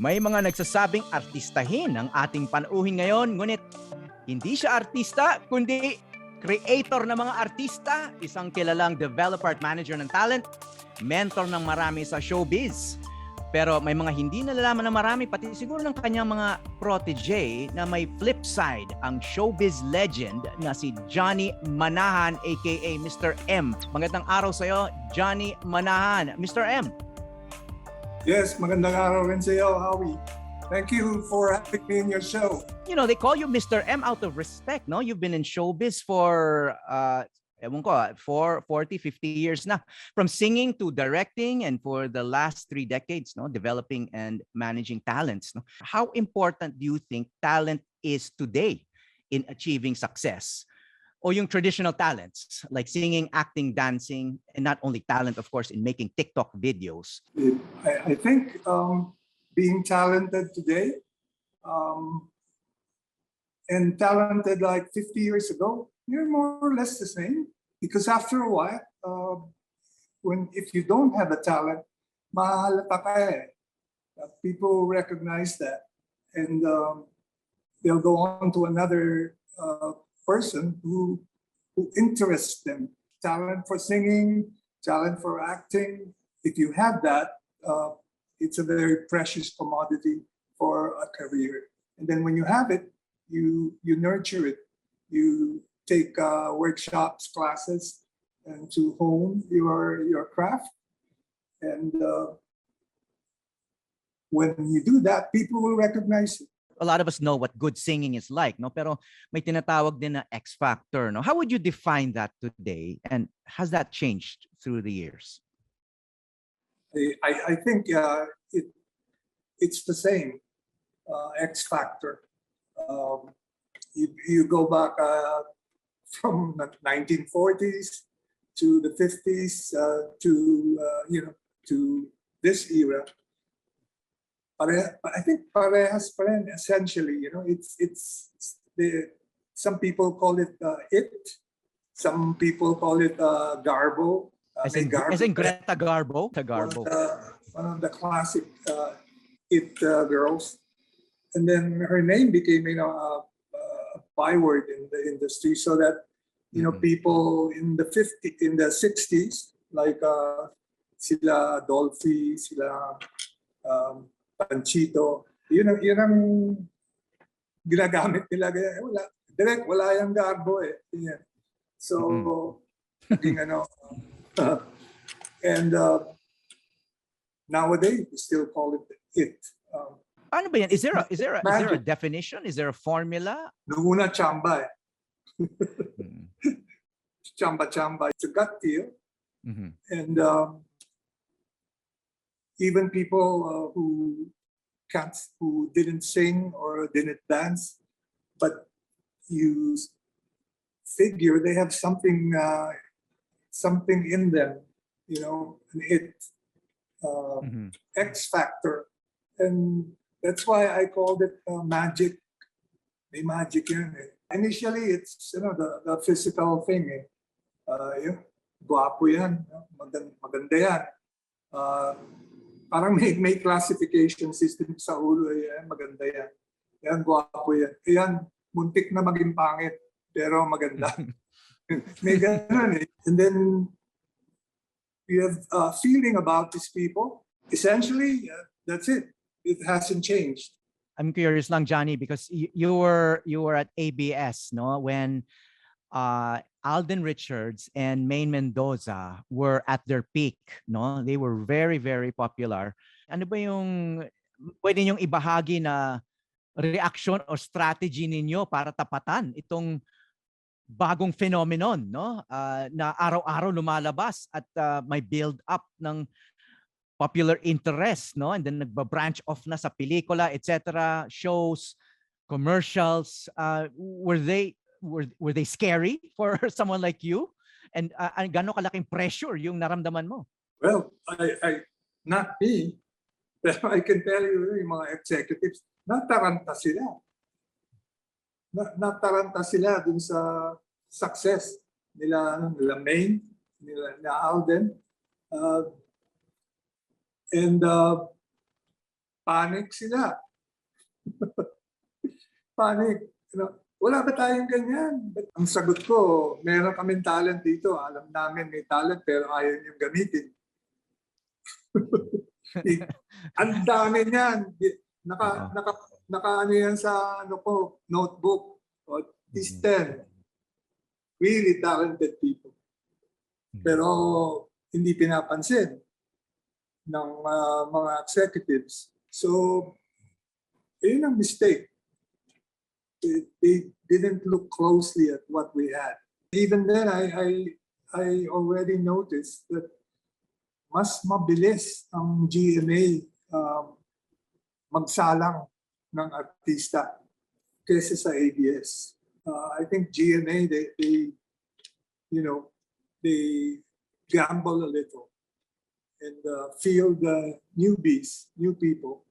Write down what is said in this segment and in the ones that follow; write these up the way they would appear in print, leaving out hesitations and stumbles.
May mga nagsasabing artistahin ang ating panauhin ngayon, ngunit hindi siya artista, kundi creator ng mga artista, isang kilalang developer at manager ng talent, mentor ng marami sa showbiz. Pero may mga hindi nalalaman ng marami, pati siguro ng kanyang mga protege, na may flip side ang showbiz legend na si Johnny Manahan aka Mr. M. Magandang araw sa iyo, Johnny Manahan. Mr. M. Yes, magandang araw rin sa iyo, Howie. Thank you for having me in your show. You know, they call you Mr. M out of respect, no? You've been in showbiz for 40, 50 years na. From singing to directing, and for the last 3 decades, no, developing and managing talents, no. How important do you think talent is today in achieving success? O yung traditional talents like singing, acting, dancing, and not only talent, of course, in making TikTok videos? I think being talented today and talented like 50 years ago, you're more or less the same. Because after a while, if you don't have a talent, mahalata ka eh. People recognize that, and they'll go on to another person who interests them. Talent for singing, talent for acting. If you have that, it's a very precious commodity for a career. And then when you have it, you nurture it. You take workshops, classes, and to hone your craft. And when you do that, people will recognize it. A lot of us know what good singing is like, no? Pero may tinatawag din na X factor, no? How would you define that today, and has that changed through the years? I think it's the same X factor. You go back from the 1940s to the 50s to this era. I think parehas pa rin, essentially. Some people call it it. Some people call it garbo. As in Greta Garbo? One of the classic it girls. And then her name became, a byword in the industry, so that, people in the 60s, like sila Dolphy, sila Panchito, yun ang ginagamit nila. Wala yung garbo eh. Yeah. So, and nowadays we still call it. Ano ba yan? Is there a definition? Is there a formula? Noong una, chamba eh. Chamba. It's a gut feel. Mm-hmm. And even people who didn't sing or didn't dance, but you figure they have something in them, an it, X factor. And that's why I called it magic. May magic yan eh. Initially, it's the physical thing eh. Guwapo yan, maganda yan. Parang may classification system sa ulo eh. Maganda yan. Yan, guwapo yan. Yan, muntik na maging pangit, pero maganda. May ganun eh. And then, you have a feeling about these people. Essentially, that's it. It hasn't changed. I'm curious lang, Johnny, because you were at ABS, no, when Alden Richards and Maine Mendoza were at their peak, no? They were very, very popular. Ano ba yung pwede niyong ibahagi na reaction o strategy ninyo para tapatan itong bagong phenomenon, no? Na araw-araw lumalabas at may build up ng popular interest, no? And then nagba-branch off na sa pelikula, etc., shows, commercials. Were they scary for someone like you? And gaano kalaking pressure yung naramdaman mo? Well, I not me, pero I can tell you, yung mga executives, nataranta sila. Nataranta sila dun sa success nila Maine, nila Alden. And panic sila. Panic. Wala ba tayong ganyan? But ang sagot ko, meron kaming talent dito. Alam namin may talent pero ayaw niyong gamitin. Ang dami niyan. Naka ano yan sa notebook. O, these 10 really talented people. Pero hindi pinapansin ng mga executives. So, yun ang mistake. They didn't look closely at what we had. Even then, I already noticed that mas mabilis ang GMA magsalang ng artista kaysa sa ABS. I think GMA, they gamble a little and field newbies, new people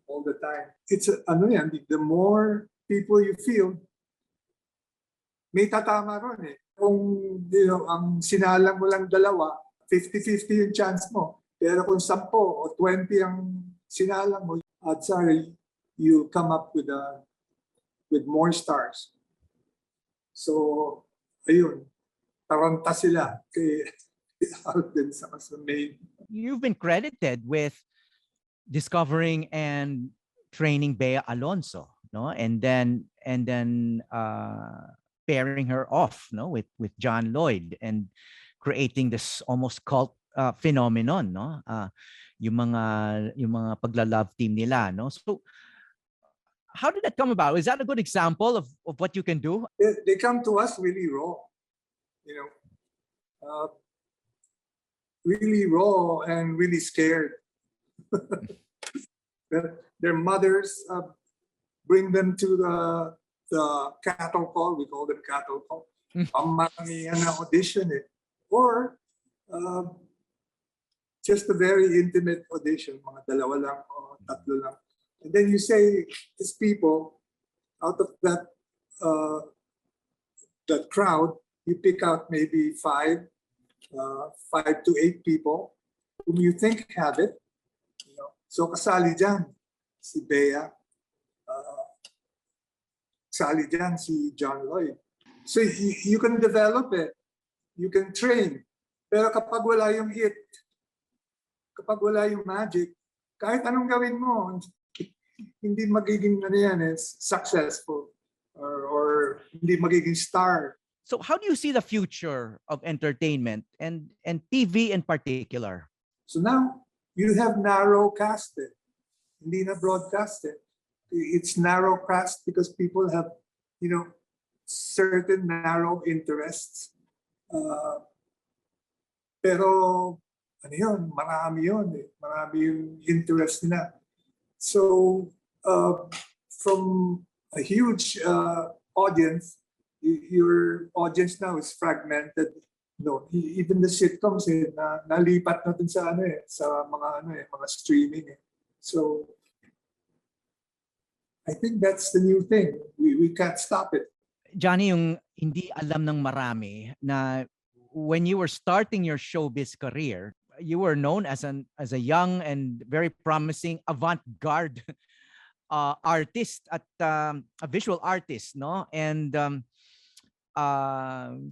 all the time. It's the more people you field, may tatama ron eh. Kung ang sinalang mo lang 2, 50-50 yung chance mo. Pero kung 10 o 20 ang sinalang mo, you come up with more stars. So, ayun, taranta sila kay Alden sa Maine. You've been credited with discovering and training Bea Alonso, no? And then pairing her off, no, with John Lloyd and creating this almost cult phenomenon, no? Yung mga pagla-love team nila, no? So how did that come about? Is that a good example of what you can do? They come to us really raw, really raw and really scared. Their mothers bring them to the cattle call. We call them cattle call. Marami na audition eh. Or just a very intimate audition, mga 2 lang o 3 lang. And then you say, these people, out of that crowd, you pick out maybe 5 to 8 people whom you think have it. So kasali dyan si Bea, kasali dyan si John Lloyd. So you can develop it, you can train. Pero kapag wala yung it, kapag wala yung magic, kahit anong gawin mo, hindi magiging successful or hindi magiging star. So how do you see the future of entertainment and TV in particular? So now you have narrow casted, hindi na broadcasted. It's narrow cast because people have, certain narrow interests. Pero marami yun eh. Marami yung interest nila. So from a huge audience, your audience now is fragmented. Even the sitcoms nalipat na dun sa sa mga streaming eh. So I think that's the new thing. We can't stop it. Johnny, yung hindi alam ng marami na when you were starting your showbiz career, you were known as a young and very promising avant-garde artist at a visual artist, no? And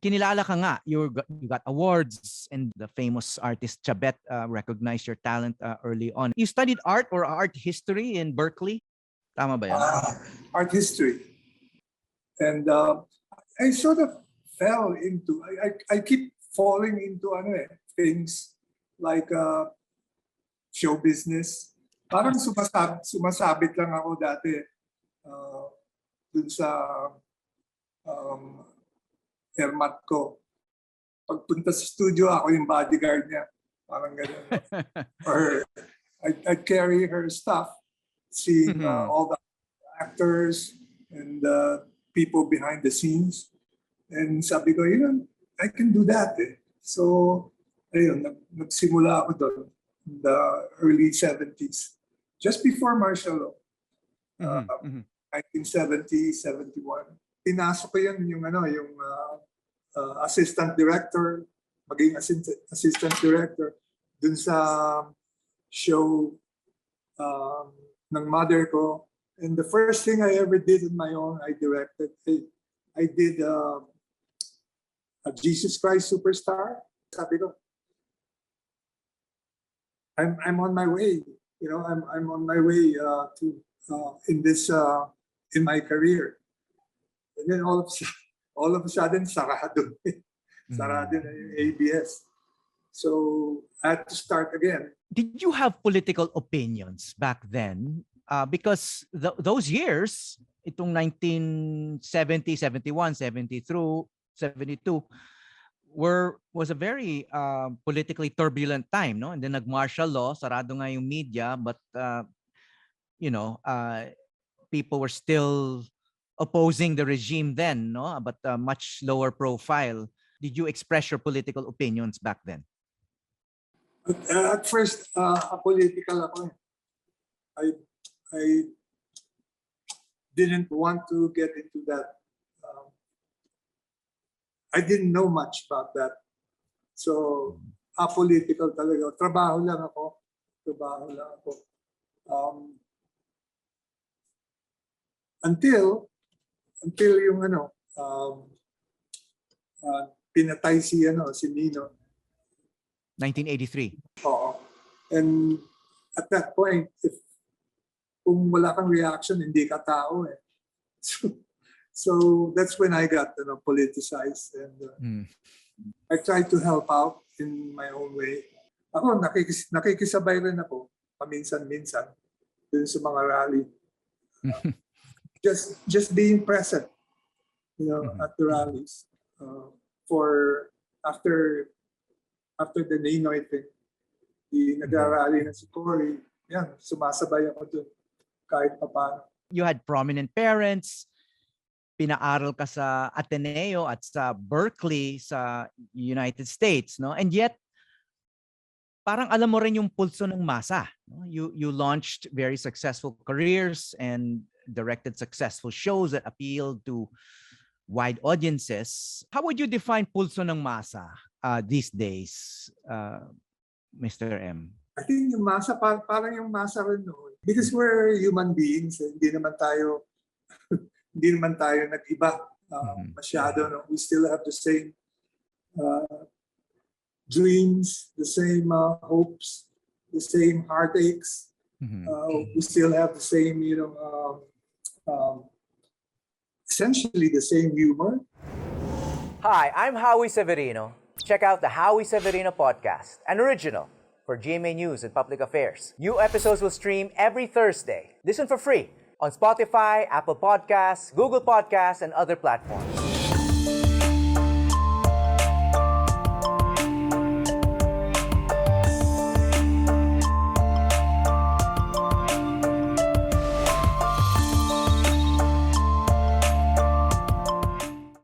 kinilala ka nga, you got awards, and the famous artist Chabet recognized your talent early on. You studied art or art history in Berkeley? Tama ba yan? Art history. And I sort of fell into, I keep falling into things like show business. Parang sumasabit lang ako dati dun sa airmat ko. Pagpunta sa studio, ako yung bodyguard niya. Parang ganun. Or I'd carry her stuff, seeing all the actors and people behind the scenes. And sabi ko, I can do that eh. So, ayun, nagsimula ako doon in the early 70s. Just before martial law. 1970, 71. Pinasok ko yun yung assistant director, maging assistant director dun sa show ng mother ko. And the first thing I ever did on my own, I directed. I did a Jesus Christ Superstar. Sabi ko, I'm on my way. You know, I'm on my way to in this in my career. And then all of a sudden, sarado. Sarado na yung ABS. So I had to start again. Did you have political opinions back then? Because those years, itong 1970, 71, 70 through 72, was a very politically turbulent time, no? And then nag-martial law, sarado nga yung media, but people were still opposing the regime then, no? But much lower profile. Did you express your political opinions back then? At first, apolitical ako. I didn't want to get into that. I didn't know much about that. So, apolitical talaga. Trabaho lang ako. Until yung pinatay si Nino. 1983. Oo. And at that point, kung wala kang reaction, hindi ka tao eh. So that's when I got politicized, and I tried to help out in my own way. Ako, nakikisabay rin ako paminsan-minsan dun sa mga rally. Just being present, at the rallies. For after the Ninoy thing, the nagrarally na si Cory, yan, sumasabay ako dun kahit paano. You had prominent parents, pinaaral ka sa Ateneo at sa Berkeley sa United States, no? And yet, parang alam mo rin yung pulso ng masa. No? You launched very successful careers and directed successful shows that appealed to wide audiences. How would you define pulso ng masa these days, Mr. M? I think yung masa, parang yung masa rin noon. Because we're human beings, hindi naman tayo nag-iba masyado. No? We still have the same dreams, the same hopes, the same heartaches. We still have the same, essentially the same humor. Hi, I'm Howie Severino. Check out the Howie Severino Podcast, an original for GMA News and Public Affairs. New episodes will stream every Thursday. Listen for free on Spotify, Apple Podcasts, Google Podcasts, and other platforms.